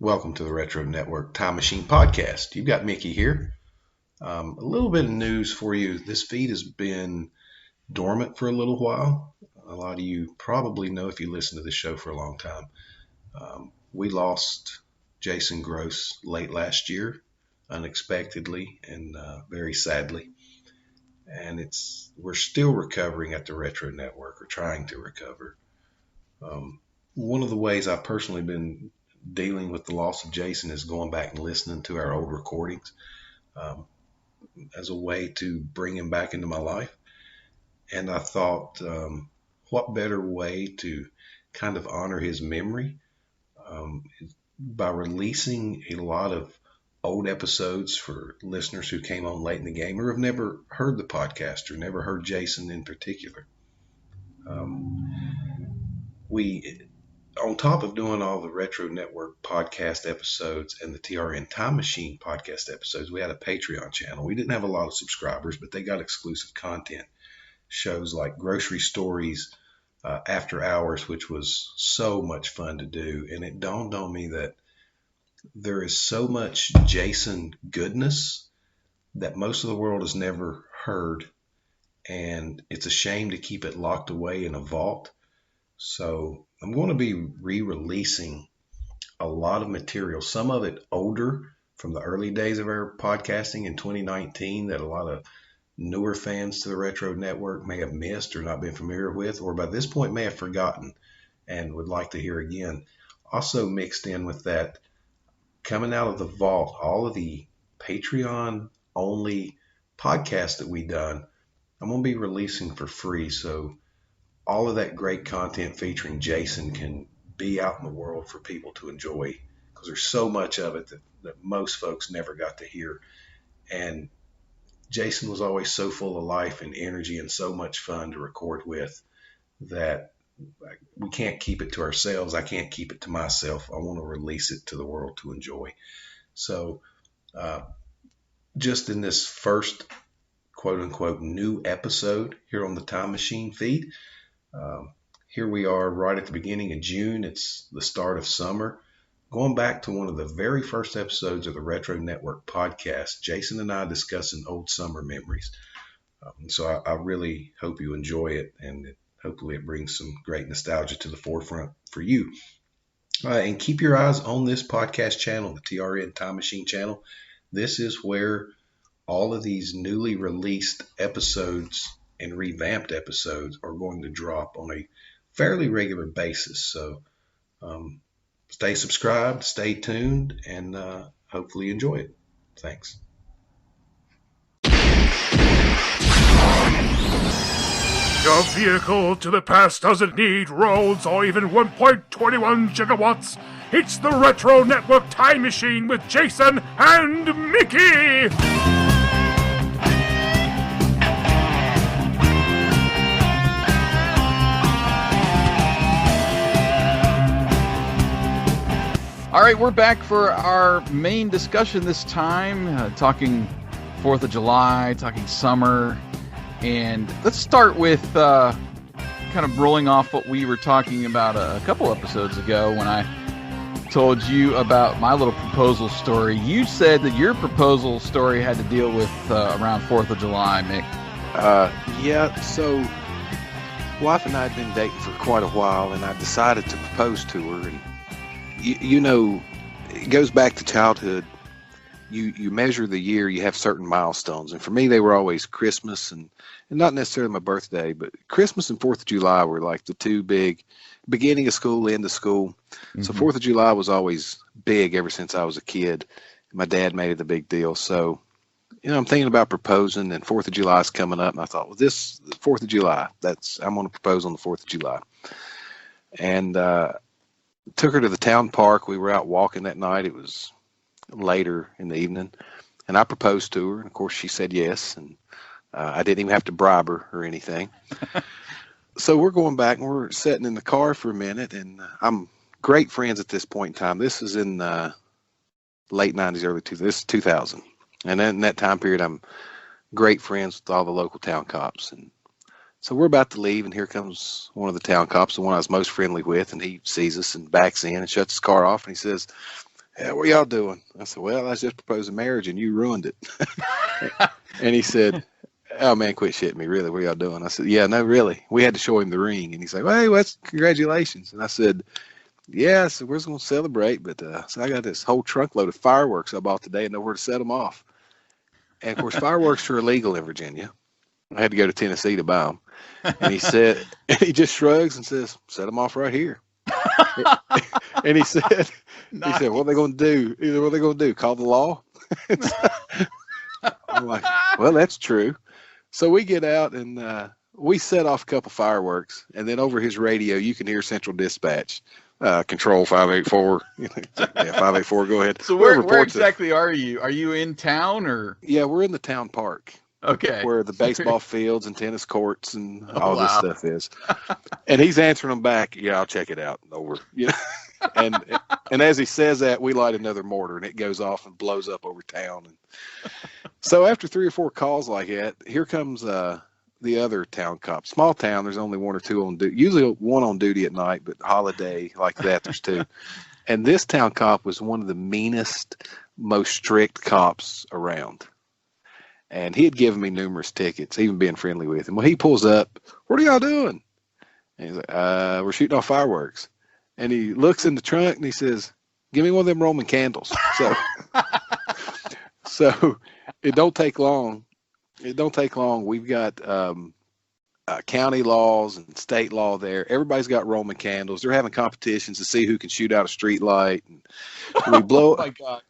Welcome to the Retro Network Time Machine Podcast. You've got Mickey here. A little bit of news for you. This feed has been dormant for a little while. A lot of you probably know if you listen to this show for a long time. We lost Jason Gross late last year, unexpectedly and very sadly. And we're still recovering at the Retro Network, or trying to recover. One of the ways I've personally been dealing with the loss of Jason is going back and listening to our old recordings as a way to bring him back into my life. And I thought, what better way to kind of honor his memory by releasing a lot of old episodes for listeners who came on late in the game or have never heard the podcast or never heard Jason in particular. On top of doing all the Retro Network podcast episodes and the TRN Time Machine podcast episodes, we had a Patreon channel. We didn't have a lot of subscribers, but they got exclusive content. Shows like Grocery Stories, After Hours, which was so much fun to do. And it dawned on me that there is so much Jason goodness that most of the world has never heard. And it's a shame to keep it locked away in a vault. So I'm going to be re-releasing a lot of material, some of it older from the early days of our podcasting in 2019 that a lot of newer fans to the Retro Network may have missed or not been familiar with, or by this point may have forgotten and would like to hear again. Also mixed in with that, coming out of the vault, all of the Patreon only podcasts that we've done, I'm going to be releasing for free. So all of that great content featuring Jason can be out in the world for people to enjoy, because there's so much of it that most folks never got to hear. And Jason was always so full of life and energy and so much fun to record with that we can't keep it to ourselves. I can't keep it to myself. I want to release it to the world to enjoy. So just in this first quote unquote new episode here on the Time Machine feed, here we are right at the beginning of June. It's the start of summer. Going back to one of the very first episodes of the Retro Network podcast, Jason and I discussing old summer memories. So I really hope you enjoy it, and hopefully it brings some great nostalgia to the forefront for you. And keep your eyes on this podcast channel, the TRN Time Machine channel. This is where all of these newly released episodes and revamped episodes are going to drop on a fairly regular basis. So stay subscribed, stay tuned, and hopefully enjoy it. Thanks. Your vehicle to the past doesn't need roads or even 1.21 gigawatts. It's the Retro Network Time Machine with Jason and Mickey! All right, we're back for our main discussion this time, talking 4th of July, talking summer. And let's start with kind of rolling off what we were talking about a couple episodes ago when I told you about my little proposal story. You said that your proposal story had to deal with around 4th of July, Mick. Yeah, so wife and I had been dating for quite a while, and I decided to propose to her. And you know, it goes back to childhood. You measure the year, you have certain milestones. And for me, they were always Christmas and not necessarily my birthday, but Christmas and 4th of July were like the two big, beginning of school, end of school. Mm-hmm. So 4th of July was always big ever since I was a kid. My dad made it a big deal. So, you know, I'm thinking about proposing, and 4th of July is coming up. And I thought, well, this 4th of July, I'm going to propose on the 4th of July. And, took her to the town park. We were out walking that night. It was later in the evening, and I proposed to her. And of course, she said yes, and I didn't even have to bribe her or anything. So we're going back, and we're sitting in the car for a minute, and I'm great friends at this point in time. This is in late 90s, early 2000s. This is 2000, and then in that time period, I'm great friends with all the local town cops. And so we're about to leave, and here comes one of the town cops, the one I was most friendly with, and he sees us and backs in and shuts his car off, and he says, "Yeah, what y'all doing?" I said, "Well, I just proposed a marriage and you ruined it." And he said, "Oh man, quit shitting me. Really, what y'all doing?" I said, "Yeah, no, really. We had to show him the ring." And he's like, "Well, hey, that's congratulations." And I said, "Yeah, so we're just gonna celebrate, but so I got this whole trunk load of fireworks I bought today and nowhere to set them off." And of course, fireworks are illegal in Virginia. I had to go to Tennessee to buy them. And he said, and he just shrugs and says, "Set them off right here." And he said, "What are they going to do? What are they going to do? Call the law?" I'm like, "Well, that's true." So we get out and we set off a couple fireworks, and then over his radio, you can hear Central Dispatch, Control 584. Yeah, 584. Go ahead. So where exactly are you? Are you in town or? Yeah, we're in the town park. Okay. Where the baseball fields and tennis courts and all this stuff is. And he's answering them back, "Yeah, I'll check it out." Over. You know? And as he says that, we light another mortar and it goes off and blows up over town. And so after 3 or 4 calls like that, here comes the other town cop. Small town, there's only 1 or 2 on duty. Usually 1 on duty at night, but holiday like that, there's 2. And this town cop was one of the meanest, most strict cops around. And he had given me numerous tickets, even being friendly with him. Well, he pulls up, "What are y'all doing?" And he's like, "We're shooting off fireworks." And he looks in the trunk and he says, "Give me one of them Roman candles." So it don't take long. We've got county laws and state law there. Everybody's got Roman candles. They're having competitions to see who can shoot out a street light. And we blow. Oh my God.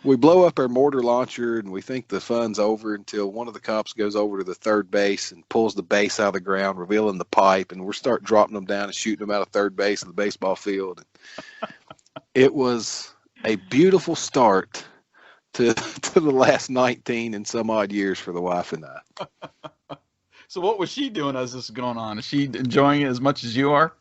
We blow up our mortar launcher, and we think the fun's over until one of the cops goes over to the third base and pulls the base out of the ground, revealing the pipe, and we're start dropping them down and shooting them out of third base of the baseball field. It was a beautiful start to the last 19 and some odd years for the wife and I. So what was she doing as this is going on? Is she enjoying it as much as you are?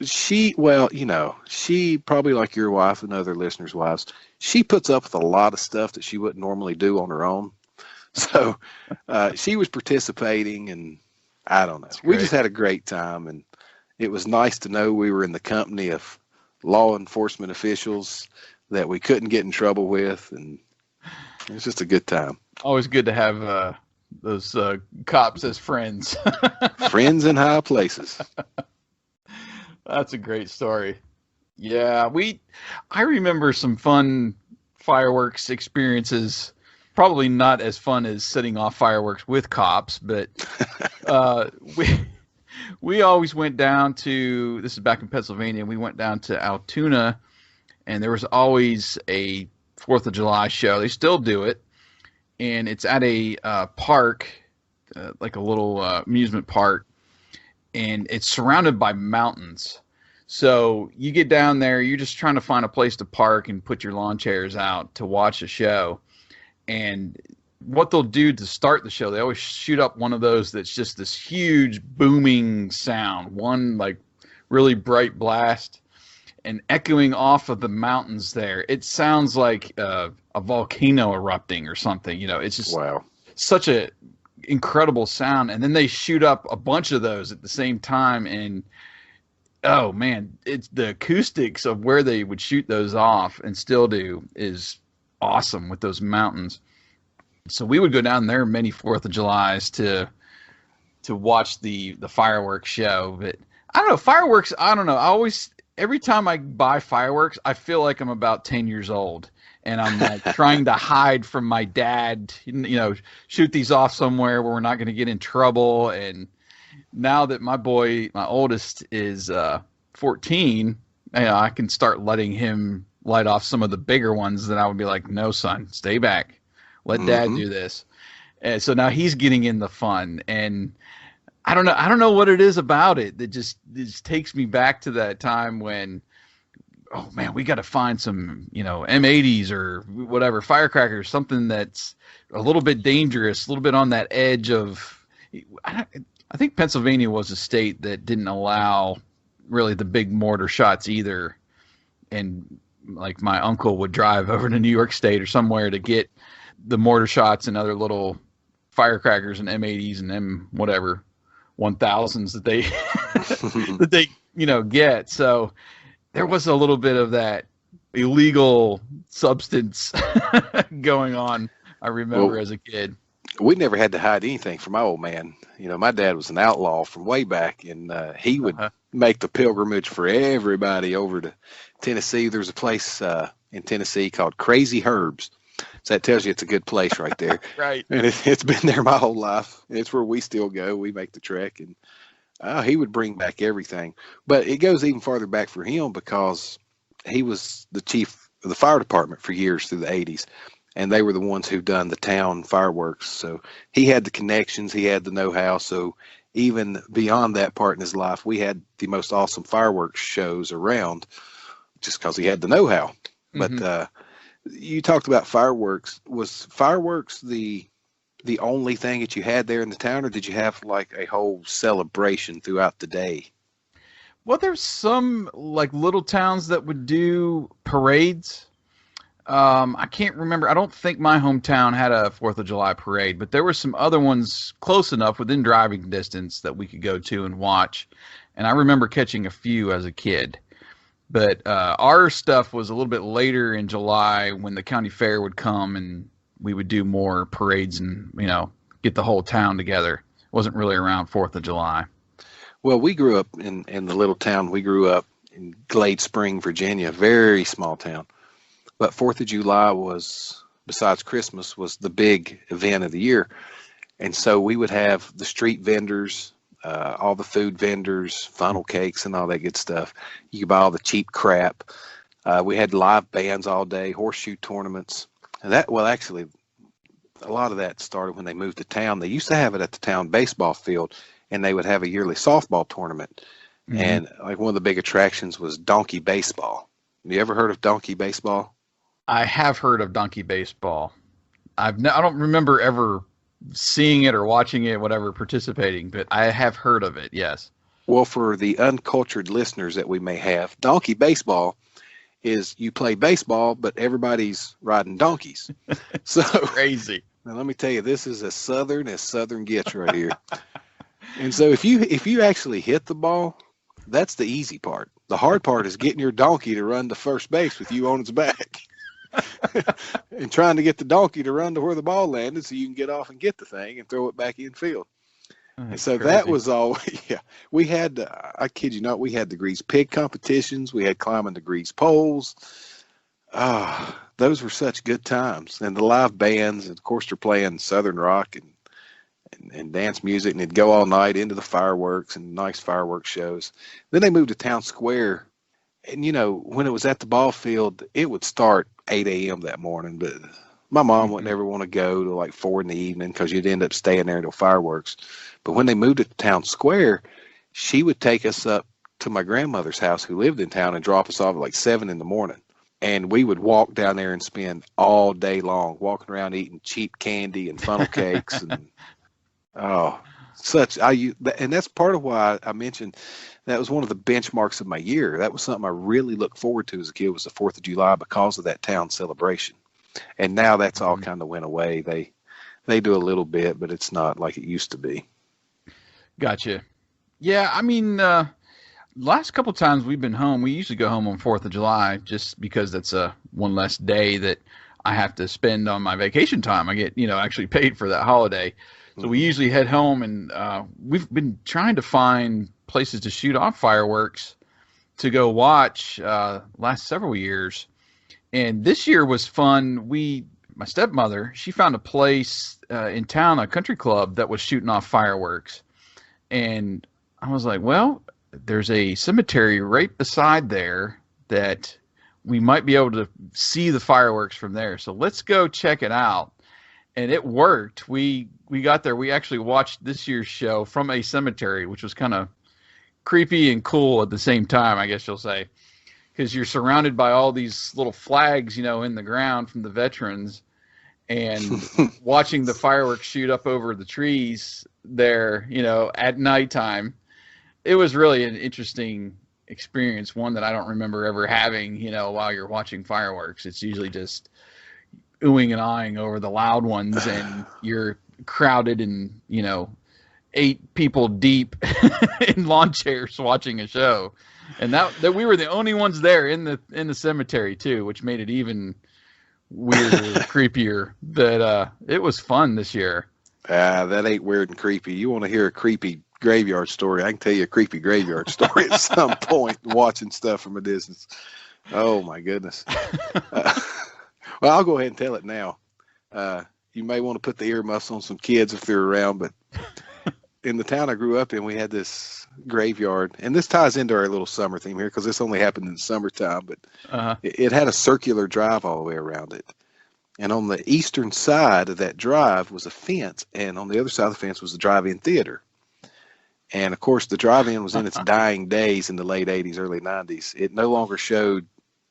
She probably like your wife and other listeners' wives, she puts up with a lot of stuff that she wouldn't normally do on her own. So she was participating, and I don't know. We just had a great time, and it was nice to know we were in the company of law enforcement officials that we couldn't get in trouble with, and it was just a good time. Always good to have those cops as friends. Friends in high places. That's a great story. Yeah, I remember some fun fireworks experiences. Probably not as fun as setting off fireworks with cops, but we always went down to, this is back in Pennsylvania, we went down to Altoona, and there was always a 4th of July show. They still do it, and it's at a park, like a little amusement park, and it's surrounded by mountains. So you get down there, you're just trying to find a place to park and put your lawn chairs out to watch a show. And what they'll do to start the show, they always shoot up one of those that's just this huge booming sound, one like really bright blast, and echoing off of the mountains there. It sounds like a volcano erupting or something. You know, it's just such a incredible sound. And then they shoot up a bunch of those at the same time, and oh man, it's the acoustics of where they would shoot those off and still do is awesome with those mountains. So we would go down there many 4th of Julys to watch the fireworks show. But I don't know, fireworks, I don't know. Every time I buy fireworks, I feel like I'm about 10 years old. And I'm like trying to hide from my dad, shoot these off somewhere where we're not going to get in trouble. And now that my oldest is 14, I can start letting him light off some of the bigger ones. That I would be like, "No, son, stay back. Let Dad do this." And so now he's getting in the fun, and I don't know what it is about it that just takes me back to that time when, oh man, we got to find some M80s or whatever, firecrackers, something that's a little bit dangerous, a little bit on that edge of. I think Pennsylvania was a state that didn't allow really the big mortar shots either. And like my uncle would drive over to New York State or somewhere to get the mortar shots and other little firecrackers and M80s and M whatever 1000s that they that they get. So there was a little bit of that illegal substance going on. I remember as a kid. We never had to hide anything from my old man. You know, my dad was an outlaw from way back, and he would make the pilgrimage for everybody over to Tennessee. There's a place in Tennessee called Crazy Herbs. So that tells you it's a good place right there. Right. And it's been there my whole life. It's where we still go. We make the trek, and he would bring back everything. But it goes even farther back for him because he was the chief of the fire department for years through the 80s. And they were the ones who done the town fireworks. So he had the connections, he had the know-how. So even beyond that part in his life, we had the most awesome fireworks shows around just because he had the know-how. Mm-hmm. But you talked about fireworks. Was fireworks the only thing that you had there in the town, or did you have like a whole celebration throughout the day? Well, there's some like little towns that would do parades. I can't remember. I don't think my hometown had a 4th of July parade, but there were some other ones close enough within driving distance that we could go to and watch. And I remember catching a few as a kid. But our stuff was a little bit later in July when the county fair would come and we would do more parades and, you know, get the whole town together. It wasn't really around 4th of July. Well, we grew up in the little town. We grew up in Glade Spring, Virginia, very small town. But 4th of July was, besides Christmas, was the big event of the year. And so we would have the street vendors, all the food vendors, funnel cakes and all that good stuff. You could buy all the cheap crap. We had live bands all day, horseshoe tournaments. And actually, a lot of that started when they moved to town. They used to have it at the town baseball field, and they would have a yearly softball tournament. Mm-hmm. And like one of the big attractions was donkey baseball. Have you ever heard of donkey baseball? I have heard of donkey baseball. I don't remember ever seeing it or watching it, whatever, participating, but I have heard of it, yes. Well, for the uncultured listeners that we may have, donkey baseball is you play baseball, but everybody's riding donkeys. So crazy. Now, let me tell you, this is as southern gets right here. And so if you actually hit the ball, that's the easy part. The hard part is getting your donkey to run to first base with you on its back. And trying to get the donkey to run to where the ball landed so you can get off and get the thing and throw it back in field. And so crazy. That was all. Yeah, we had, I kid you not, we had the grease pig competitions. We had climbing the grease poles. Those were such good times. And the live bands, and of course, they're playing Southern rock and dance music, and they'd go all night into the fireworks and nice fireworks shows. Then they moved to Town Square. And, you know, when it was at the ball field, it would start 8 a.m. that morning. But my mom wouldn't ever want to go to like 4 in the evening because you'd end up staying there until fireworks. But when they moved it to Town Square, she would take us up to my grandmother's house who lived in town and drop us off at like 7 in the morning. And we would walk down there and spend all day long walking around eating cheap candy and funnel cakes. And and that's part of why I mentioned that was one of the benchmarks of my year. That was something I really looked forward to as a kid, was the 4th of July because of that town celebration. And now that's all kind of went away. They do a little bit, but it's not like it used to be. Gotcha. Yeah, I mean, last couple times we've been home, we usually go home on 4th of July just because that's one less day that I have to spend on my vacation time. I get, actually paid for that holiday. So we usually head home, and we've been trying to find places to shoot off fireworks to go watch last several years. And this year was fun. My stepmother, she found a place in town, a country club that was shooting off fireworks. And I was like, well, there's a cemetery right beside there that we might be able to see the fireworks from there. So let's go check it out. And it worked. We got there. We actually watched this year's show from a cemetery, which was kind of creepy and cool at the same time, I guess you'll say, because you're surrounded by all these little flags, in the ground from the veterans, and watching the fireworks shoot up over the trees there, at nighttime. It was really an interesting experience, one that I don't remember ever having, while you're watching fireworks. It's usually just oohing and ahhing over the loud ones, and you're crowded and 8 people deep in lawn chairs watching a show, and that we were the only ones there in the cemetery too, which made it even weirder, creepier. But it was fun this year. That ain't weird and creepy. You want to hear a creepy graveyard story? I can tell you a creepy graveyard story at some point watching stuff from a distance. Oh, my goodness. Well, I'll go ahead and tell it now. You may want to put the earmuffs on some kids if they're around, but in the town I grew up in, we had this graveyard, and this ties into our little summer theme here because this only happened in the summertime, but it had a circular drive all the way around it. And on the eastern side of that drive was a fence, and on the other side of the fence was the drive-in theater. And, of course, the drive-in was in its dying days in the late 80s, early 90s. It no longer showed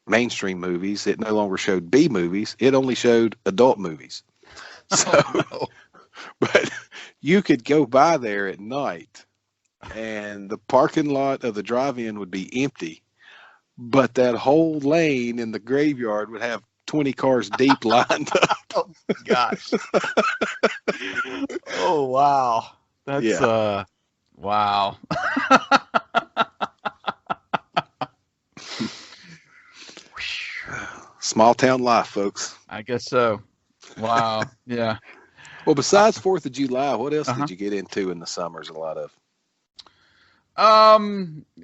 mainstream movies. It no longer showed B movies. It only showed adult movies. So, but you could go by there at night, and the parking lot of the drive-in would be empty, but that whole lane in the graveyard would have 20 cars deep lined up. Oh my gosh. Oh wow. That's wow. Small town life, folks. I guess so. Wow. Yeah. Well, besides 4th of July, what else did you get into in the summers a lot of?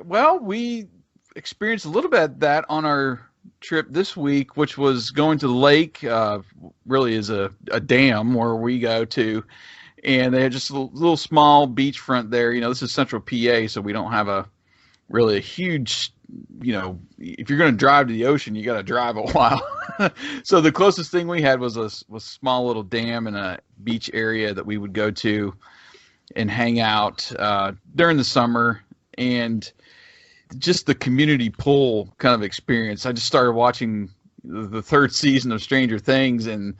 Well, we experienced a little bit of that on our trip this week, which was going to the lake, really is a dam where we go to, and they had just a little small beachfront there. You know, this is central PA, so we don't have a huge, you know, if you're going to drive to the ocean, you got to drive a while. So the closest thing we had was a small little dam in a beach area that we would go to and hang out during the summer. And just the community pool kind of experience. I just started watching the 3rd season of Stranger Things, and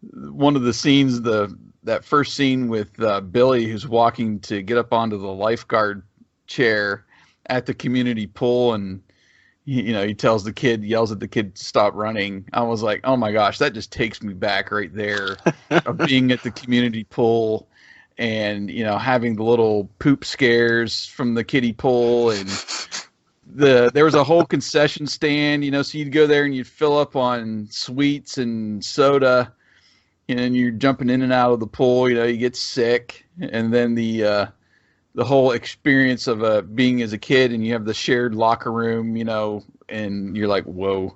one of the scenes, that first scene with Billy, who's walking to get up onto the lifeguard chair at the community pool, and he yells at the kid to stop running. I was like, oh my gosh, that just takes me back right there of being at the community pool. And, having the little poop scares from the kiddie pool, and there was a whole concession stand, so you'd go there and you'd fill up on sweets and soda, and you're jumping in and out of the pool, you get sick. And then the whole experience of being as a kid, and you have the shared locker room, and you're like, whoa.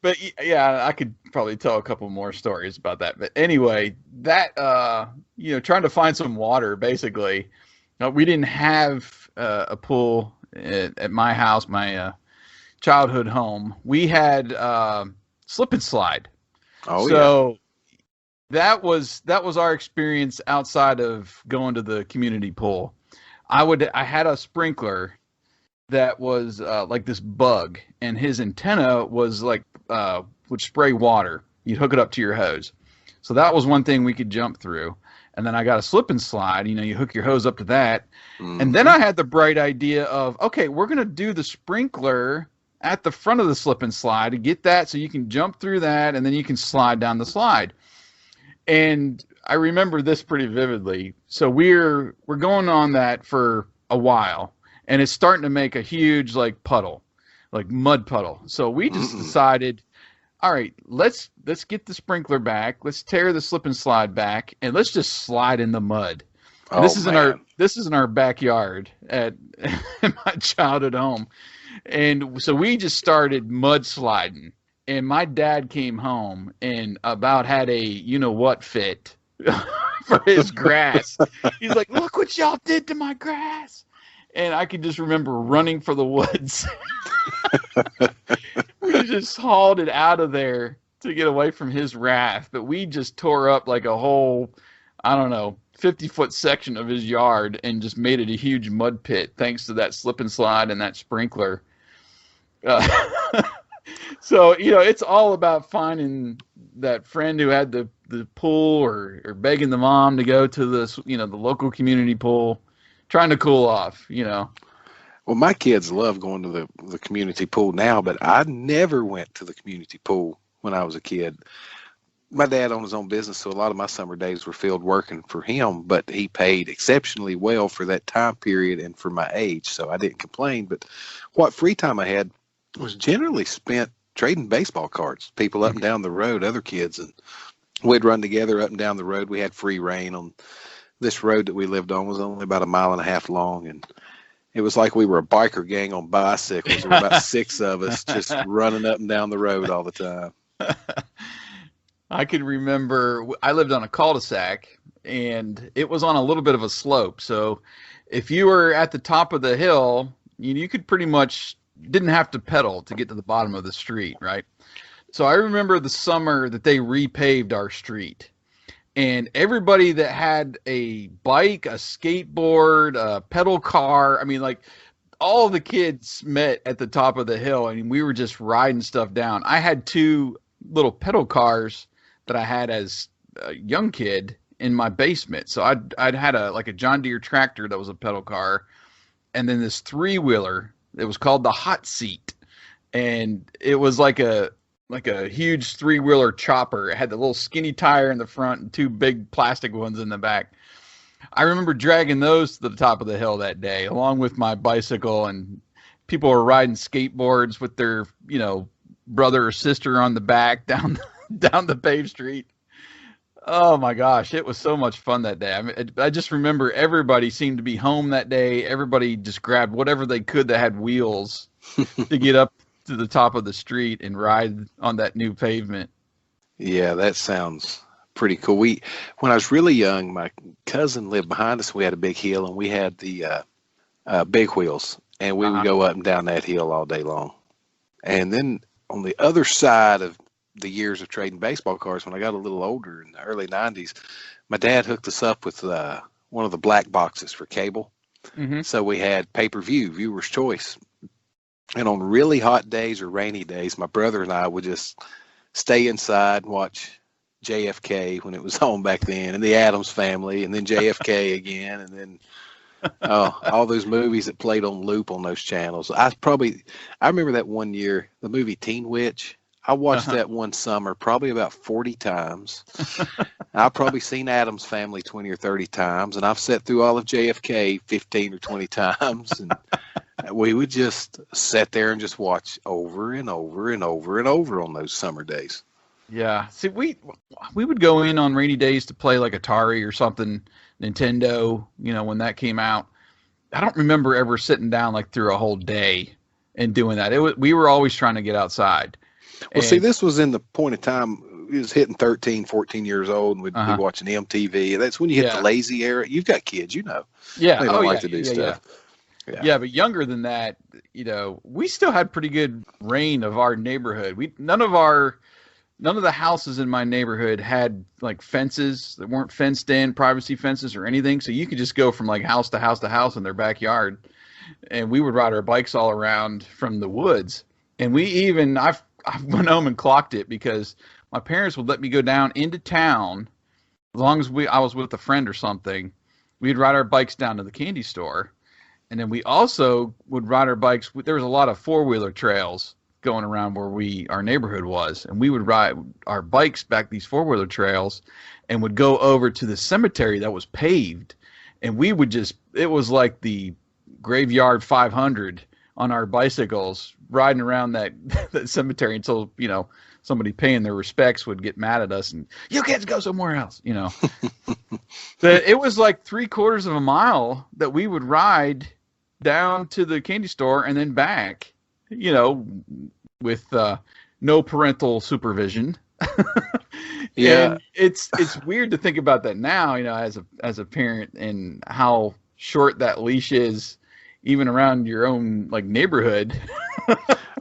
But yeah, I could probably tell a couple more stories about that. But anyway, that, trying to find some water, basically. We didn't have a pool at my house, my childhood home. We had slip and slide. Oh, so that was our experience outside of going to the community pool. I had a sprinkler that was like this bug, and his antenna was like would spray water. You'd hook it up to your hose. So that was one thing we could jump through. And then I got a slip and slide. You hook your hose up to that. Mm-hmm. And then I had the bright idea of, okay, we're going to do the sprinkler at the front of the slip and slide to get that so you can jump through that, and then you can slide down the slide. And I remember this pretty vividly. So we're going on that for a while, and it's starting to make a huge puddle, like mud puddle. So we just decided, all right, let's get the sprinkler back. Let's tear the slip and slide back, and let's just slide in the mud. Oh, this is in our backyard at my childhood home. And so we just started mud sliding. And my dad came home and about had a you-know-what fit for his grass. He's like, look what y'all did to my grass. And I can just remember running for the woods. We just hauled it out of there to get away from his wrath. But we just tore up like a whole, 50-foot section of his yard and just made it a huge mud pit thanks to that slip and slide and that sprinkler. So, it's all about finding that friend who had the pool or begging the mom to go to the local community pool, trying to cool off, Well, my kids love going to the community pool now, but I never went to the community pool when I was a kid. My dad owned his own business, so a lot of my summer days were filled working for him, but he paid exceptionally well for that time period and for my age, so I didn't complain. But what free time I had, was generally spent trading baseball cards. People up and down the road, other kids, and we'd run together up and down the road. We had free reign on this road that we lived on. Was only about a mile and a half long, and it was like we were a biker gang on bicycles. There were about 6 of us just running up and down the road all the time. I can remember I lived on a cul-de-sac, and it was on a little bit of a slope. So if you were at the top of the hill, you could pretty much didn't have to pedal to get to the bottom of the street, right? So I remember the summer that they repaved our street. And everybody that had a bike, a skateboard, a pedal car, I mean, like, all the kids met at the top of the hill, and we were just riding stuff down. I had 2 little pedal cars that I had as a young kid in my basement. So I'd had a John Deere tractor that was a pedal car, and then this 3-wheeler. It was called the Hot Seat, and it was like a huge 3-wheeler chopper. It had the little skinny tire in the front and 2 big plastic ones in the back. I remember dragging those to the top of the hill that day, along with my bicycle, and people were riding skateboards with their, brother or sister on the back down the paved street. Oh my gosh, it was so much fun that day. I mean, I just remember everybody seemed to be home that day. Everybody just grabbed whatever they could that had wheels to get up to the top of the street and ride on that new pavement. Yeah, that sounds pretty cool. When I was really young, my cousin lived behind us. We had a big hill, and we had the big wheels, and we would go up and down that hill all day long. And then on the other side of the years of trading baseball cards, when I got a little older in the early 90s, my dad hooked us up with one of the black boxes for cable. Mm-hmm. So we had pay-per-view, viewer's choice. And on really hot days or rainy days, my brother and I would just stay inside and watch JFK when it was on back then, and the Addams Family, and then JFK again, and then all those movies that played on loop on those channels. I remember that one year, the movie Teen Witch. I watched that one summer probably about 40 times. I've probably seen Addams Family 20 or 30 times, and I've sat through all of JFK 15 or 20 times. And we would just sit there and just watch over and over and over and over on those summer days. Yeah. See, we would go in on rainy days to play like Atari or something, Nintendo, when that came out. I don't remember ever sitting down like through a whole day and doing that. We were always trying to get outside. Well, see, this was in the point of time, it was hitting 13, 14 years old, and we'd be watching MTV. That's when you hit the lazy era. You've got kids, Yeah. They don't like to do stuff. Yeah, but younger than that, we still had pretty good reign of our neighborhood. None of the houses in my neighborhood had like fences that weren't fenced in, privacy fences or anything. So you could just go from like house to house to house in their backyard, and we would ride our bikes all around from the woods. And I went home and clocked it because my parents would let me go down into town as long as I was with a friend or something. We'd ride our bikes down to the candy store, and then we also would ride our bikes. There was a lot of 4-wheeler trails going around where our neighborhood was, and we would ride our bikes back these 4-wheeler trails and would go over to the cemetery that was paved, and we would it was like the graveyard 500 on our bicycles riding around that cemetery until, somebody paying their respects would get mad at us and, you kids go somewhere else, But it was like 3/4 of a mile that we would ride down to the candy store and then back, with no parental supervision. Yeah. And it's weird to think about that now, as a parent, and how short that leash is even around your own like neighborhood.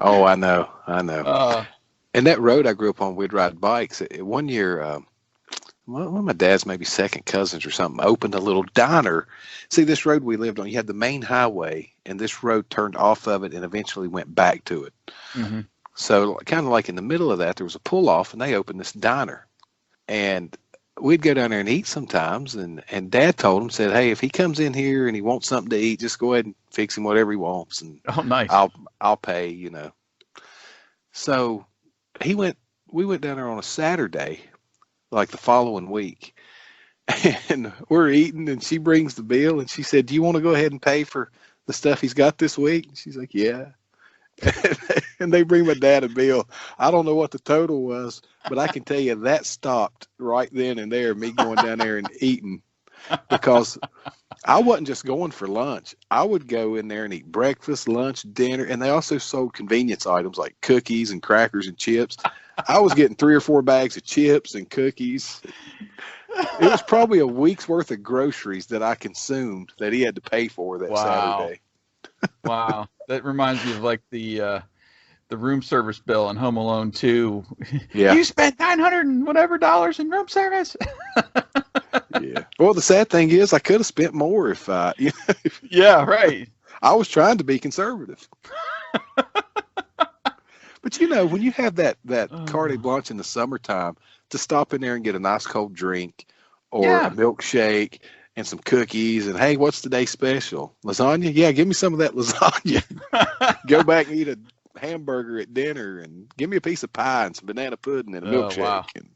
Oh, I know. And that road I grew up on, we'd ride bikes. One year, one of my dad's maybe second cousins or something opened a little diner. See, this road we lived on, you had the main highway, and this road turned off of it and eventually went back to it. Mm-hmm. So kind of like in the middle of that, there was a pull off, and they opened this diner. And we'd go down there and eat sometimes, and Dad told him, said, hey, if he comes in here and he wants something to eat, just go ahead and fix him whatever he wants, and nice. I'll pay, So we went down there on a Saturday, like the following week, and we're eating, and she brings the bill, and she said, do you want to go ahead and pay for the stuff he's got this week? And she's like, yeah. And they bring my dad a bill. I don't know what the total was, but I can tell you that stopped right then and there, me going down there and eating, because I wasn't just going for lunch. I would go in there and eat breakfast, lunch, dinner, and they also sold convenience items like cookies and crackers and chips. I was getting 3 or 4 bags of chips and cookies. It was probably a week's worth of groceries that I consumed that he had to pay for that Saturday. Wow. That reminds me of like the room service bill in Home Alone 2. Yeah. You spent $900 and whatever in room service. Yeah. Well, the sad thing is I could have spent more if Yeah, right. I was trying to be conservative. But when you have that carte blanche in the summertime to stop in there and get a nice cold drink or a milkshake and some cookies, and hey, what's today's special? Lasagna? Yeah, give me some of that lasagna. Go back and eat a hamburger at dinner, and give me a piece of pie and some banana pudding and a milkshake. Wow. And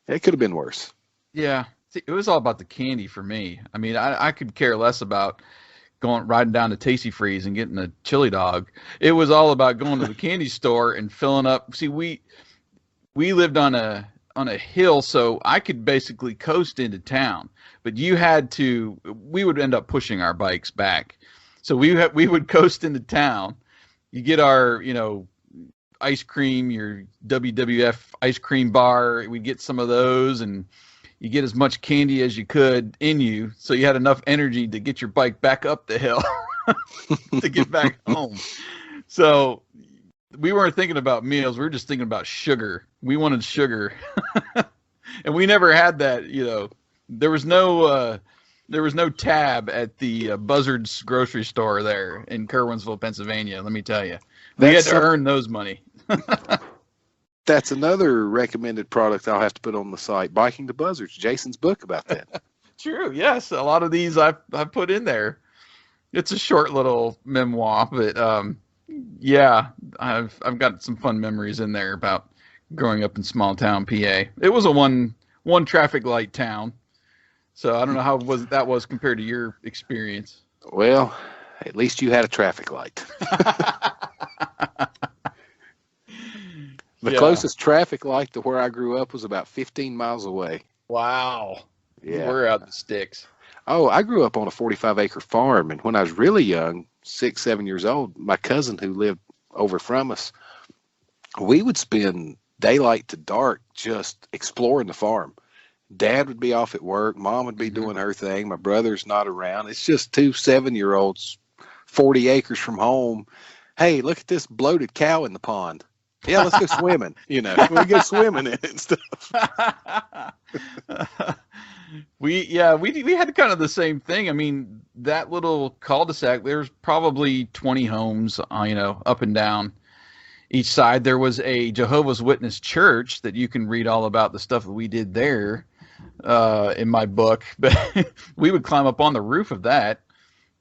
it could have been worse. Yeah. See, it was all about the candy for me. I mean, I could care less about riding down to Tasty Freeze and getting a chili dog. It was all about going to the candy store and filling up. See, we lived on a hill, so I could basically coast into town. But we would end up pushing our bikes back. So we would coast into town. You get our, ice cream, your WWF ice cream bar. We'd get some of those, and you get as much candy as you could in you, so you had enough energy to get your bike back up the hill to get back home. So we weren't thinking about meals. We were just thinking about sugar. We wanted sugar. And we never had that, There was no tab at the Buzzard's grocery store there in Kerwinsville, Pennsylvania, let me tell you. We had to earn those money. That's another recommended product I'll have to put on the site, Biking to Buzzards, Jason's book about that. True, yes. A lot of these I've put in there. It's a short little memoir, but yeah, I've got some fun memories in there about growing up in small town PA. It was a one traffic light town, so I don't know how that was compared to your experience. Well, at least you had a traffic light. The closest traffic light to where I grew up was about 15 miles away. Wow. Yeah. We're out in the sticks. Oh, I grew up on a 45-acre farm, and when I was really young, 6, 7 years old, my cousin who lived over from us, we would spend daylight to dark just exploring the farm. Dad would be off at work. Mom would be doing her thing. My brother's not around. It's just 2 7-year-olds, 40 acres from home. Hey, look at this bloated cow in the pond. Yeah, let's go swimming. We go swimming in it and stuff. We had kind of the same thing. I mean, that little cul-de-sac, there's probably 20 homes, up and down each side. There was a Jehovah's Witness church that you can read all about the stuff that we did there in my book. But we would climb up on the roof of that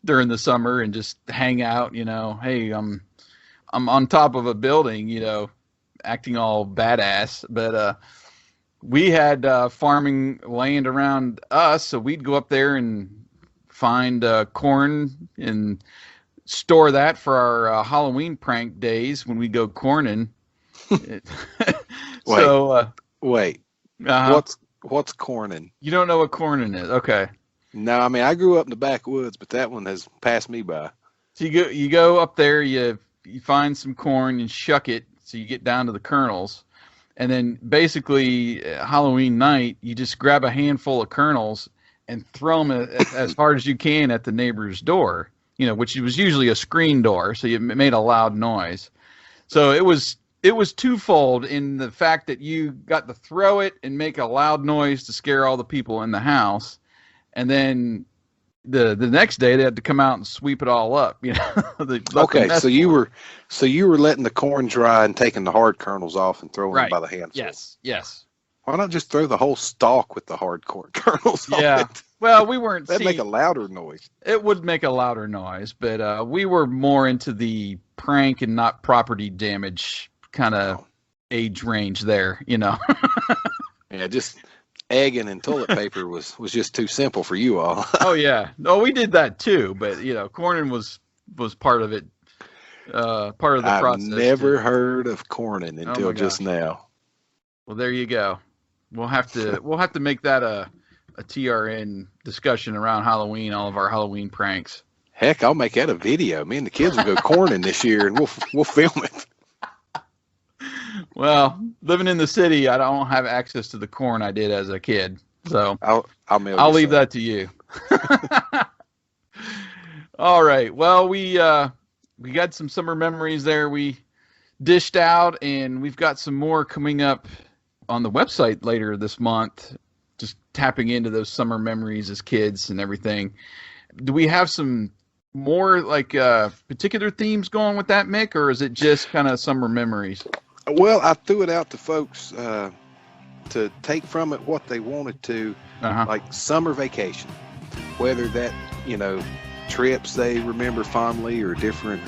during the summer and just hang out. Hey, I'm on top of a building, acting all badass. But we had farming land around us, so we'd go up there and find corn and store that for our Halloween prank days when we go corning. Wait. What's corning? You don't know what corning is? Okay. No, I mean I grew up in the backwoods, but that one has passed me by. So you go up there, you find some corn and shuck it, so you get down to the kernels, and then basically Halloween night you just grab a handful of kernels and throw them as hard as you can at the neighbor's door. Which was usually a screen door, so it made a loud noise. So it was twofold in the fact that you got to throw it and make a loud noise to scare all the people in the house, and then the next day they had to come out and sweep it all up. Okay, so you were letting the corn dry and taking the hard kernels off and throwing them by the handful. Yes. Why not just throw the whole stalk with the hard corn kernels on it? Well, we weren't. That'd make a louder noise. It would make a louder noise, but we were more into the prank and not property damage kind of age range there, Yeah, just egging and toilet paper was just too simple for you all. Oh yeah, no, we did that too, but corning was part of it. part of the process. I've never heard of corning until just now. Well, there you go. We'll have to make that a TRN discussion around Halloween, all of our Halloween pranks. Heck, I'll make that a video. Me and the kids will go corning this year, and we'll film it. Well, living in the city, I don't have access to the corn I did as a kid, so I'll leave that to you. All right. Well, we got some summer memories there. We dished out, and we've got some more coming up on the website later this month. Just tapping into those summer memories as kids and everything. Do we have some more particular themes going with that, Mick, or is it just kind of summer memories? Well, I threw it out to folks to take from it what they wanted to, like summer vacation, whether that, trips they remember fondly or different,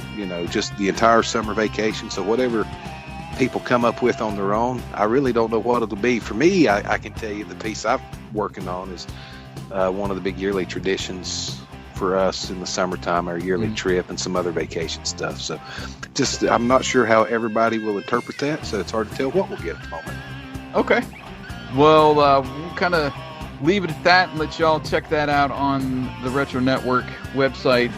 just the entire summer vacation. So whatever people come up with on their own, I really don't know what it'll be. For me, I can tell you the piece I'm working on is one of the big yearly traditions for us in the summertime, our yearly trip and some other vacation stuff. So I'm not sure how everybody will interpret that, so it's hard to tell what we'll get at the moment. Okay. Well, we'll kind of leave it at that and let y'all check that out on the Retro Network website.